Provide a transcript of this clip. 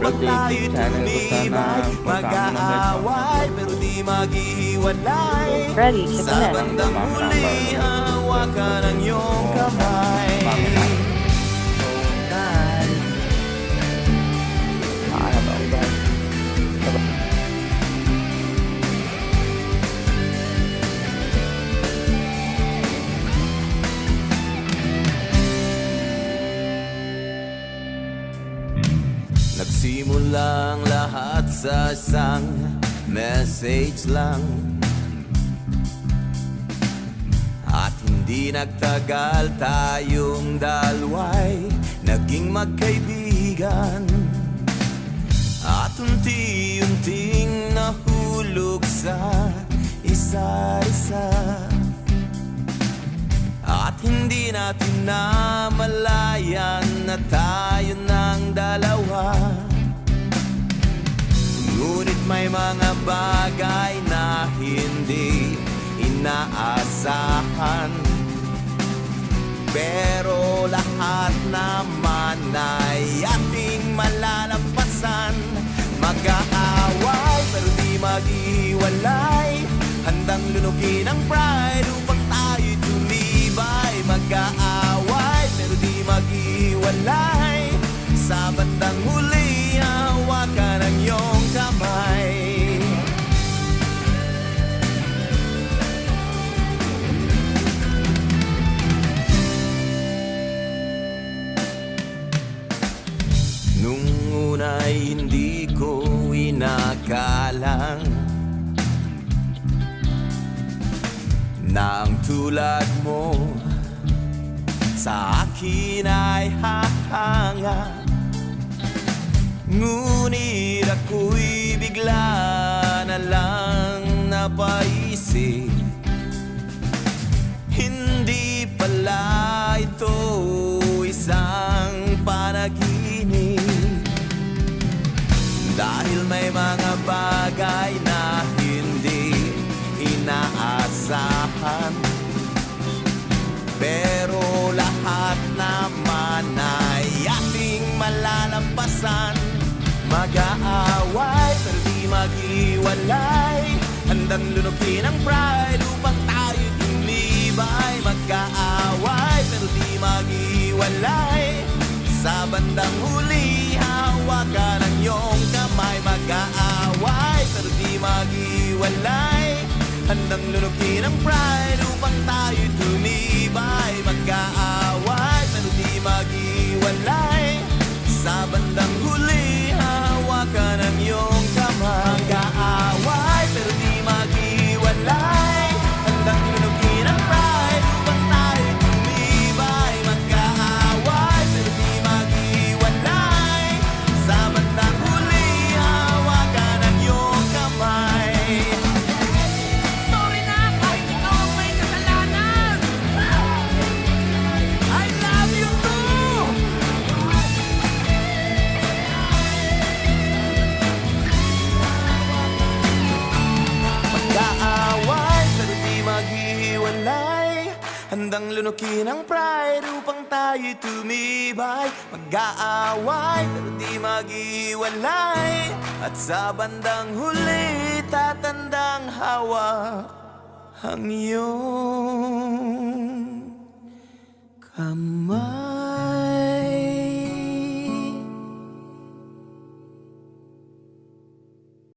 upang tayo'y tumibay. Mag-aaway pero di maghihiwalay. Ready to Sa connect. bandang huli, hawakan ang iyong kamay. Nagsimulang lahat sa isang message lang, at hindi nagtagal tayong dalawa'y naging magkaibigan. At unti-unting nahulog sa isa't isa, at hindi natin namalayan na tayo ng dalawa. Ngunit may mga bagay na hindi inaasahan, pero lahat naman ay ating malalampasan. Mag-aaway pero di maghiwalay, handang lunukin ang pride upang tayo'y tumibay. Mag-aaway pero di maghiwalay, sa bandang huli hawakan ang iyong kamay. Nung una'y hindi ko inakalang na ang tulad mo sa akin ay hahanga. Ngunit ako'y bigla na lang napaisip, hindi pala ito isang panaginip. Dahil may mga bagay na hindi inaasahan, pero lahat naman ay ating malalampasan. Mag-aaway pero di maghiwalay, handang lunukin ang pride upang tayo'y tumibay. Mag-aaway pero di maghiwalay, sa bandang huli hawakan ang iyong kamay. Mag-aaway pero di maghiwalay, handang lunukin ang pride upang tayo'y tumibay. Mag-aaway pero di maghiwalay, sa bandang huli hawakan ang iyong kamay. Mag-aaway pero di maghiwalay, handang lunukin ang pride upang tayo'y tumibay. Mag-aaway pero di maghiwalay, sa bandang huli hawakan ang iyong kamay. Sorry na kahit ikaw ang may kasalanan. I love you too. Mag-aaway pero di maghihiwalay, handang lunukin ang pride upang tayo'y tumibay. Mag-aaway pero di maghiwalay, at sa bandang huli tatandang hawak ang iyong kamay.